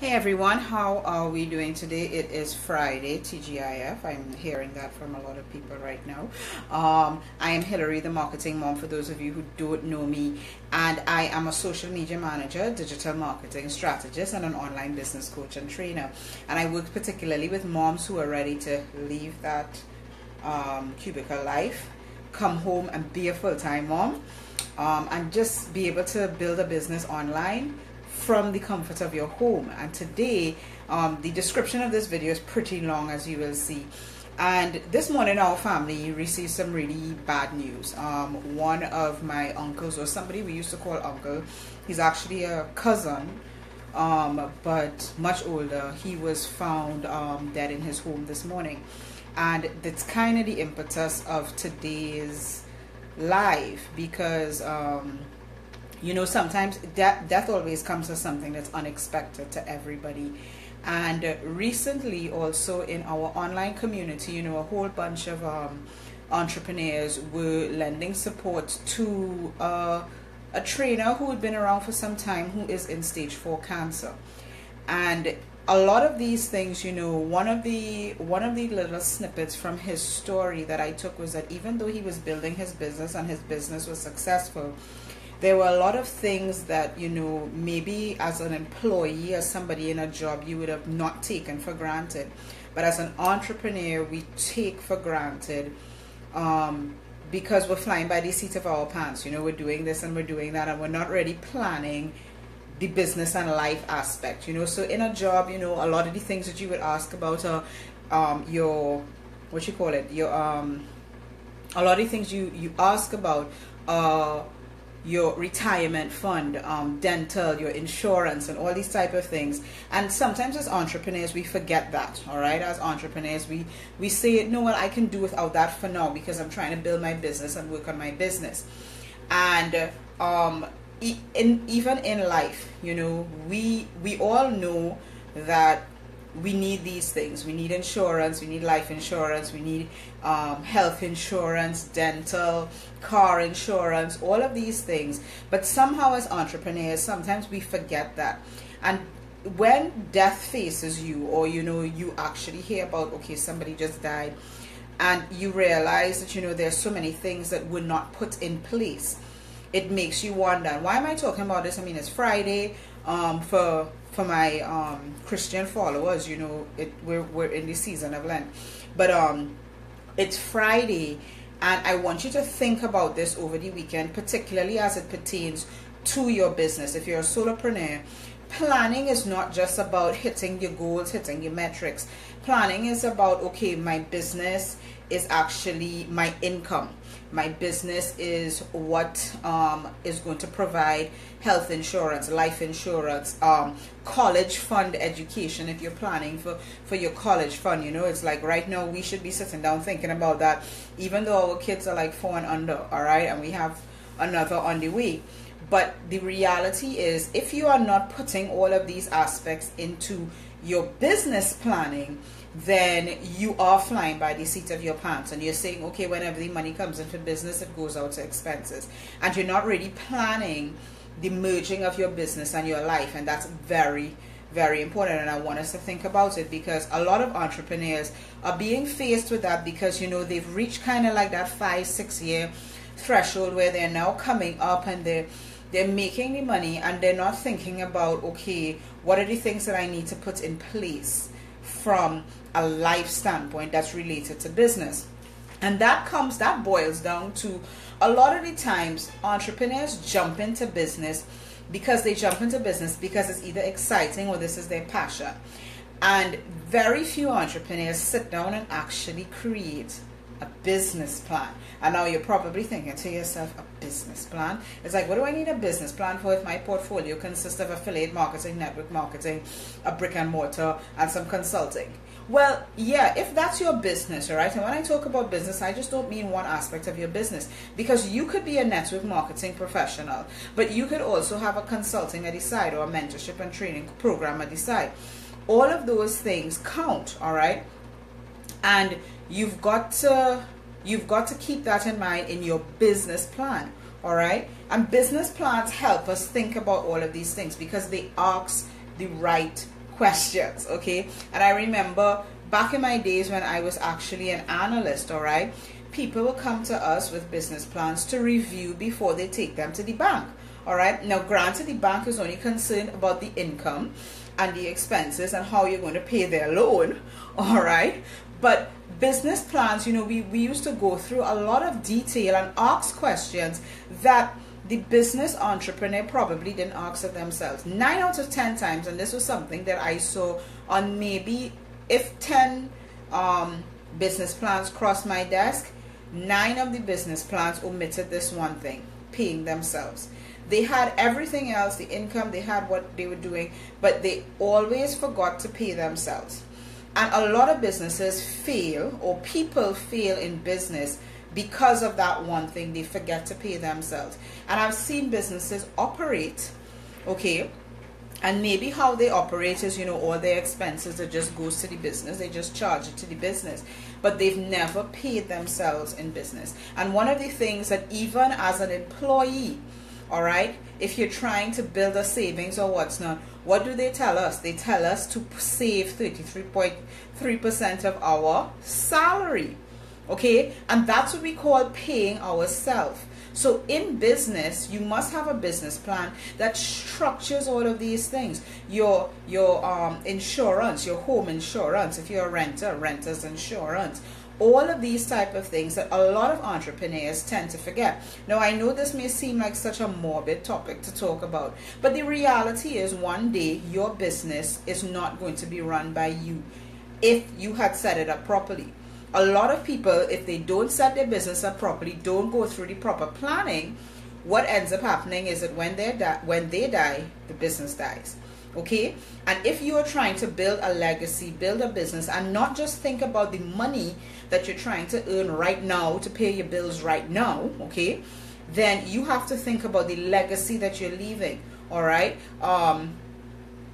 Hey everyone, how are we doing today? It is Friday, TGIF. I'm hearing that from a lot of people right now. I am Hillary, the marketing mom, for those of you who don't know me, and I am a social media manager, digital marketing strategist, and an online business coach and trainer. And I work particularly with moms who are ready to leave that cubicle life, come home and be a full-time mom, and just be able to build a business online from the comfort of your home. And today the description of this video is pretty long, as you will see. And this morning our family received some really bad news. One of my uncles, or somebody we used to call uncle, he's actually a cousin, but much older, he was found dead in his home this morning. And that's kind of the impetus of today's live, because you know, sometimes death always comes as something that's unexpected to everybody. And recently also in our online community, you know, a whole bunch of entrepreneurs were lending support to a trainer who had been around for some time, who is in stage 4 cancer. And a lot of these things, you know, one of the little snippets from his story that I took was that even though he was building his business and his business was successful, there were a lot of things that, you know, maybe as an employee, as somebody in a job, you would have not taken for granted. But as an entrepreneur, we take for granted because we're flying by the seat of our pants. You know, we're doing this and we're doing that, and we're not really planning the business and life aspect, you know. So in a job, you know, a lot of the things that you would ask about your, what you call it, your a lot of the things you ask about your retirement fund, dental, your insurance, and all these type of things. And sometimes as entrepreneurs we forget that. All right, as entrepreneurs we say, no, well, I can do without that for now because I'm trying to build my business and work on my business. And even in life, you know, we all know that we need these things. We need insurance, we need life insurance, we need health insurance, dental, car insurance, all of these things. But somehow as entrepreneurs, sometimes we forget that. And when death faces you, or, you know, you actually hear about, okay, somebody just died, and you realize that, you know, there's so many things that were not put in place, it makes you wonder, why am I talking about this? I mean, it's Friday. For my Christian followers, you know, we're in the season of Lent, but it's Friday, and I want you to think about this over the weekend, particularly as it pertains to your business. If you're a solopreneur, planning is not just about hitting your goals, hitting your metrics. Planning is about, okay, my business is actually my income. My business is what is going to provide health insurance, life insurance, college fund education. If you're planning for your college fund, you know, it's like right now we should be sitting down thinking about that, even though our kids are like 4 and under, all right, and we have another on the way. But the reality is, if you are not putting all of these aspects into your business planning, then you are flying by the seat of your pants, and you're saying, okay, whenever the money comes into business, it goes out to expenses, and you're not really planning the merging of your business and your life. And that's very, very important, and I want us to think about it, because a lot of entrepreneurs are being faced with that, because, you know, they've reached kind of like that 5-6 year threshold where they're now coming up and they're making the money, and they're not thinking about, okay, what are the things that I need to put in place from a life standpoint that's related to business. And that boils down to, a lot of the times entrepreneurs jump into business because it's either exciting or this is their passion. And very few entrepreneurs sit down and actually create a business plan. And now you're probably thinking to yourself, a business plan? It's like, what do I need a business plan for if my portfolio consists of affiliate marketing, network marketing, a brick and mortar, and some consulting? Well, yeah, if that's your business, all right? And when I talk about business, I just don't mean one aspect of your business, because you could be a network marketing professional, but you could also have a consulting at the side, or a mentorship and training program at the side. All of those things count, all right? And you've got to keep that in mind in your business plan, all right? And business plans help us think about all of these things, because they ask the right questions, okay? And I remember back in my days when I was actually an analyst, all right, people will come to us with business plans to review before they take them to the bank, all right? Now, granted, the bank is only concerned about the income and the expenses and how you're going to pay their loan, all right? But business plans, you know, we used to go through a lot of detail and ask questions that the business entrepreneur probably didn't ask of themselves. 9 out of 10 times, and this was something that I saw on maybe if 10 business plans crossed my desk, 9 of the business plans omitted this one thing: paying themselves. They had everything else, the income, they had what they were doing, but they always forgot to pay themselves. And a lot of businesses fail, or people fail in business because of that one thing. They forget to pay themselves. And I've seen businesses operate, okay, and maybe how they operate is, you know, all their expenses, it just goes to the business. They just charge it to the business. But they've never paid themselves in business. And one of the things that even as an employee, all right, if you're trying to build a savings or what's not, what do they tell us? They tell us to save 33.3% of our salary, okay? And that's what we call paying ourselves. So in business, you must have a business plan that structures all of these things. Your insurance, your home insurance, if you're a renter, renter's insurance, all of these type of things that a lot of entrepreneurs tend to forget. Now, I know this may seem like such a morbid topic to talk about, but the reality is one day your business is not going to be run by you if you had set it up properly. A lot of people, if they don't set their business up properly, don't go through the proper planning, what ends up happening is that when they die, the business dies. Okay? And if you are trying to build a legacy, build a business, and not just think about the money that you're trying to earn right now to pay your bills right now, okay, then you have to think about the legacy that you're leaving. All right?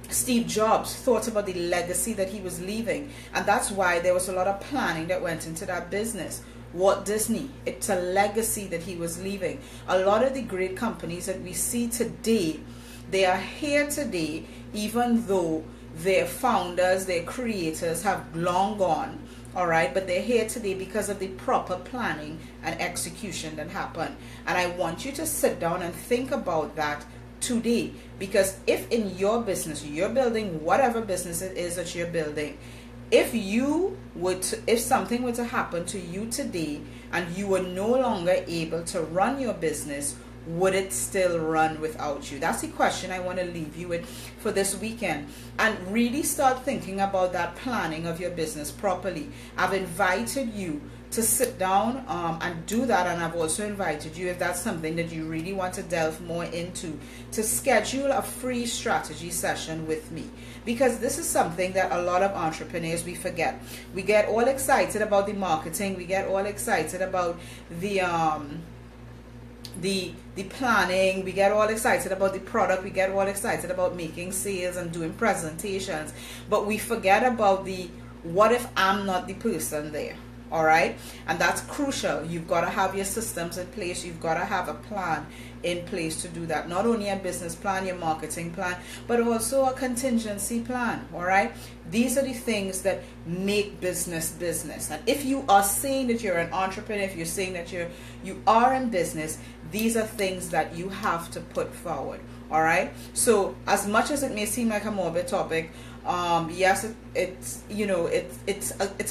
Steve Jobs thought about the legacy that he was leaving, and that's why there was a lot of planning that went into that business. Walt Disney, it's a legacy that he was leaving. A lot of the great companies that we see today, they are here today even though their founders, their creators have long gone, all right, but they're here today because of the proper planning and execution that happened. And I want you to sit down and think about that today, because if in your business you're building whatever business it is that you're building, if something were to happen to you today and you were no longer able to run your business, would it still run without you? That's the question I want to leave you with for this weekend. And really start thinking about that planning of your business properly. I've invited you to sit down and do that, and I've also invited you, if that's something that you really want to delve more into, to schedule a free strategy session with me, because this is something that a lot of entrepreneurs, we forget. We get all excited about the marketing, we get all excited about the planning, we get all excited about the product, we get all excited about making sales and doing presentations, but we forget about the what if I'm not the person there. All right, and that's crucial. You've got to have your systems in place. You've got to have a plan in place to do that. Not only a business plan, your marketing plan, but also a contingency plan. All right, these are the things that make business business. And if you are saying that you're an entrepreneur, if you're saying that you are in business, these are things that you have to put forward. All right, so as much as it may seem like a morbid topic, yes, it's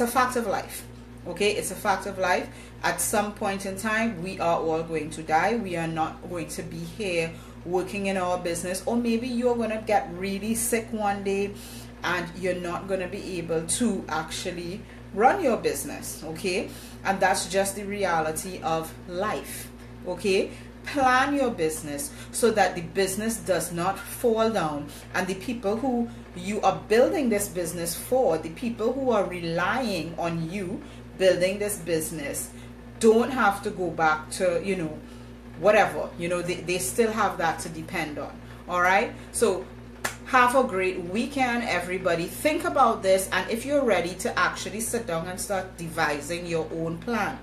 a fact of life. Okay, it's a fact of life. At some point in time, we are all going to die. We are not going to be here working in our business, or maybe you're going to get really sick one day and you're not going to be able to actually run your business. Okay, and that's just the reality of life. Okay, plan your business so that the business does not fall down, and the people who you are building this business for, the people who are relying on you building this business, don't have to go back to, whatever, they still have that to depend on. All right, so have a great weekend, everybody. Think about this, and if you're ready to actually sit down and start devising your own plan,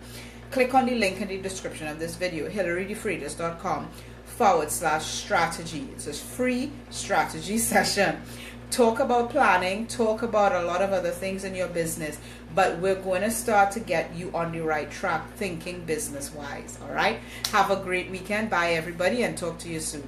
click on the link in the description of this video, hillarydefreitas.com/strategy. It's a free strategy session talk about planning, talk about a lot of other things in your business, but we're going to start to get you on the right track thinking business wise. All right, have a great weekend. Bye everybody, and talk to you soon.